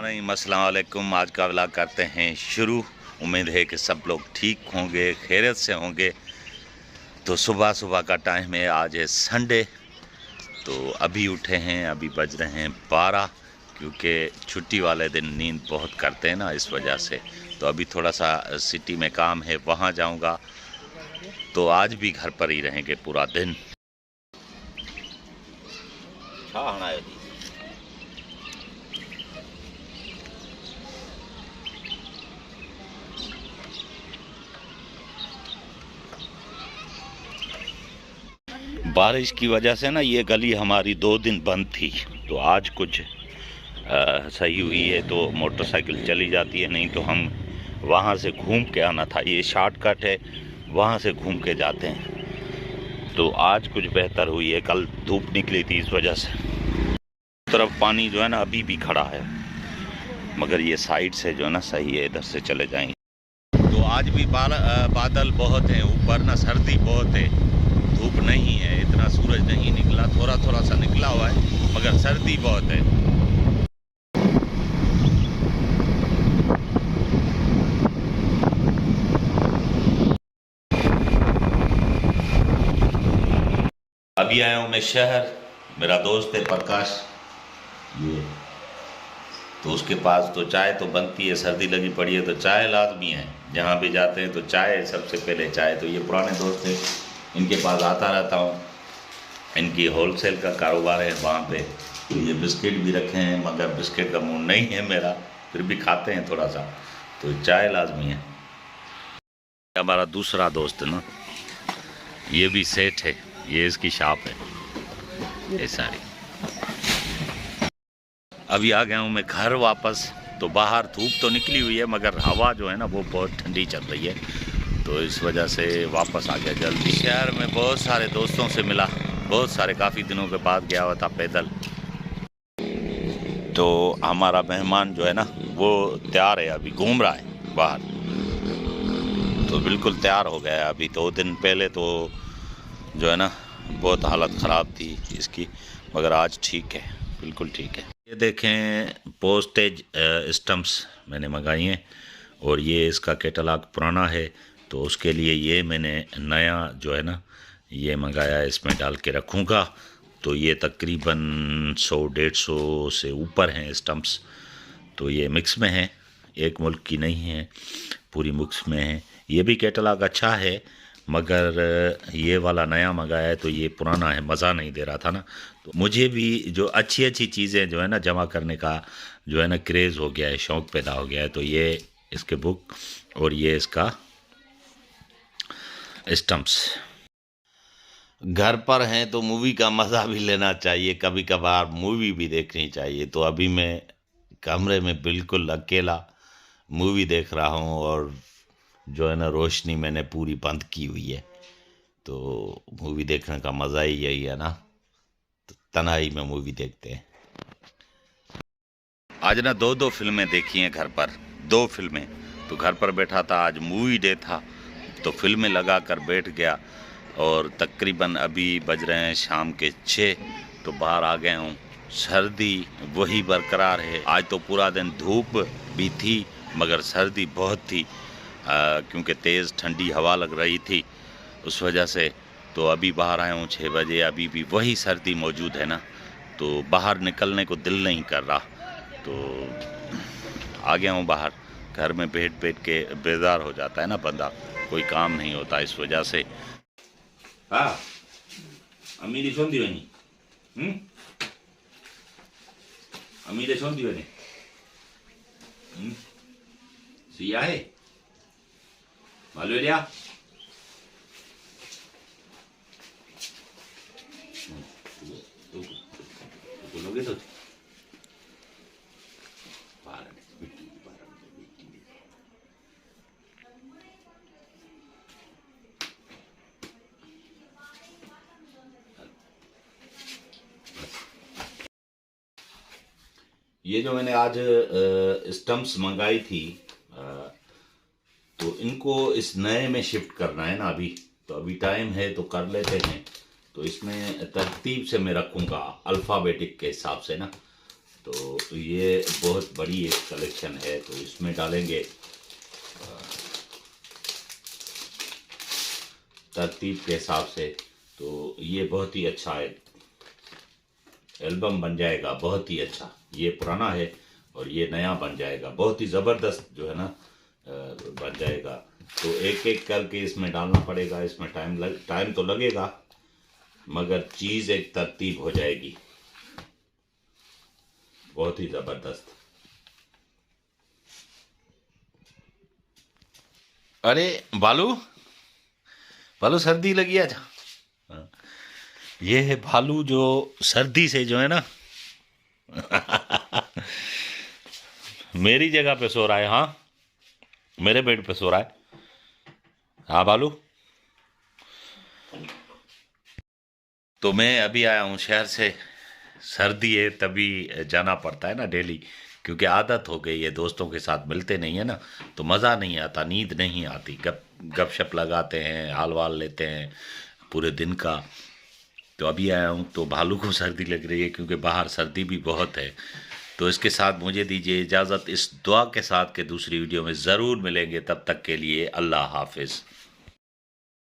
रहीम, अस्सलाम वालेकुम। आज का व्लॉग करते हैं शुरू। उम्मीद है कि सब लोग ठीक होंगे, खैरियत से होंगे। तो सुबह सुबह का टाइम है, आज है संडे। तो अभी उठे हैं, अभी बज रहे हैं 12, क्योंकि छुट्टी वाले दिन नींद बहुत करते हैं ना, इस वजह से। तो अभी थोड़ा सा सिटी में काम है, वहाँ जाऊँगा। तो आज भी घर पर ही रहेंगे पूरा दिन। हाँ, बारिश की वजह से ना ये गली हमारी 2 दिन बंद थी। तो आज कुछ सही हुई है, तो मोटरसाइकिल चली जाती है, नहीं तो हम वहाँ से घूम के आना था। ये शॉर्टकट है, वहाँ से घूम के जाते हैं। तो आज कुछ बेहतर हुई है, कल धूप निकली थी, इस वजह से तरफ पानी जो है ना अभी भी खड़ा है, मगर ये साइड से जो है ना सही है, इधर से चले जाएंगे। तो आज भी बादल बहुत हैं ऊपर ना, सर्दी बहुत है। धूप नहीं है, इतना सूरज नहीं निकला, थोड़ा थोड़ा सा निकला हुआ है, मगर सर्दी बहुत है। अभी आया हूँ मैं शहर, मेरा दोस्त है प्रकाश, ये तो उसके पास तो चाय तो बनती है, सर्दी लगी पड़ी है तो चाय लाजमी है। जहाँ भी जाते हैं तो चाय, सबसे पहले चाय। तो ये पुराने दोस्त है, इनके पास आता रहता हूँ। इनकी होलसेल का कारोबार है वहाँ पे। तो ये बिस्किट भी रखे हैं, मगर बिस्किट का मूड नहीं है मेरा, फिर भी खाते हैं थोड़ा सा। तो चाय लाजमी है। हमारा दूसरा दोस्त ना, ये भी सेठ है, ये इसकी शॉप है ये सारी। अभी आ गया हूँ मैं घर वापस। तो बाहर धूप तो निकली हुई है, मगर हवा जो है ना वो बहुत ठंडी चल रही है, तो इस वजह से वापस आ गया जल्दी। शहर में बहुत सारे दोस्तों से मिला, बहुत सारे, काफ़ी दिनों के बाद गया हुआ था पैदल। तो हमारा मेहमान जो है ना वो तैयार है, अभी घूम रहा है बाहर, तो बिल्कुल तैयार हो गया है। अभी 2 दिन पहले तो जो है ना बहुत हालत ख़राब थी इसकी, मगर आज ठीक है, बिल्कुल ठीक है। ये देखें, पोस्टेज स्टम्प्स मैंने मंगाई हैं, और ये इसका कैटलॉग पुराना है, तो उसके लिए ये मैंने नया जो है ना ये मंगाया है, इसमें डाल के रखूँगा। तो ये तकरीबन 100-150 से ऊपर हैं स्टम्प्स। तो ये मिक्स में है, एक मुल्क की नहीं है, पूरी मिक्स में है। ये भी कैटलॉग अच्छा है, मगर ये वाला नया मंगाया है तो ये पुराना है, मज़ा नहीं दे रहा था ना। तो मुझे भी जो अच्छी अच्छी चीज़ें जो है ना जमा करने का जो है ना क्रेज़ हो गया है, शौक़ पैदा हो गया है। तो ये इसके बुक और ये इसका स्टम्प्स। घर पर हैं तो मूवी का मज़ा भी लेना चाहिए, कभी कभार मूवी भी देखनी चाहिए। तो अभी मैं कमरे में बिल्कुल अकेला मूवी देख रहा हूँ, और जो है ना रोशनी मैंने पूरी बंद की हुई है। तो मूवी देखने का मज़ा ही यही है ना, तो तन्हाई में मूवी देखते हैं। आज ना 2 फिल्में देखी हैं घर पर, 2 फिल्में। तो घर पर बैठा था, आज मूवी डे था, तो फिल्में लगा कर बैठ गया। और तकरीबन अभी बज रहे हैं शाम के 6, तो बाहर आ गए हूँ। सर्दी वही बरकरार है। आज तो पूरा दिन धूप भी थी, मगर सर्दी बहुत थी, क्योंकि तेज़ ठंडी हवा लग रही थी, उस वजह से। तो अभी बाहर आया हूँ 6 बजे, अभी भी वही सर्दी मौजूद है ना, तो बाहर निकलने को दिल नहीं कर रहा। तो आ गया हूँ बाहर। घर में बैठ बैठ के बेजार हो जाता है ना बंदा, कोई काम नहीं होता, इस वजह से। हाँ, अम्मी सुन दी बनी, अम्मी सुन दी बनी, सिया है मालूम बोलोगे तो ये जो मैंने आज स्टम्प्स मंगाई थी, तो इनको इस नए में शिफ्ट करना है ना अभी, तो अभी टाइम है तो कर लेते हैं। तो इसमें तरतीब से मैं रखूँगा अल्फ़ाबेटिक के हिसाब से ना, तो ये बहुत बड़ी एक कलेक्शन है, तो इसमें डालेंगे तरतीब के हिसाब से। तो ये बहुत ही अच्छा है, एल्बम बन जाएगा बहुत ही अच्छा। ये पुराना है और ये नया बन जाएगा, बहुत ही ज़बरदस्त जो है ना बन जाएगा। तो एक एक करके इसमें डालना पड़ेगा, इसमें टाइम तो लगेगा, मगर चीज़ एक तरतीब हो जाएगी, बहुत ही ज़बरदस्त। अरे बालू, बालू सर्दी लगी आज। हाँ, ये है भालू जो सर्दी से जो है ना मेरी जगह पे सो रहा है। हाँ, मेरे बेड पे सो रहा है। हाँ भालू, तो मैं अभी आया हूँ शहर से। सर्दी है तभी जाना पड़ता है ना डेली, क्योंकि आदत हो गई है, दोस्तों के साथ मिलते नहीं है ना, तो मज़ा नहीं आता, नींद नहीं आती। गपशप लगाते हैं, हाल वाल लेते हैं पूरे दिन का। तो अभी आया हूँ तो भालू को सर्दी लग रही है, क्योंकि बाहर सर्दी भी बहुत है। तो इसके साथ मुझे दीजिए इजाज़त, इस दुआ के साथ कि दूसरी वीडियो में ज़रूर मिलेंगे। तब तक के लिए अल्लाह हाफिज़।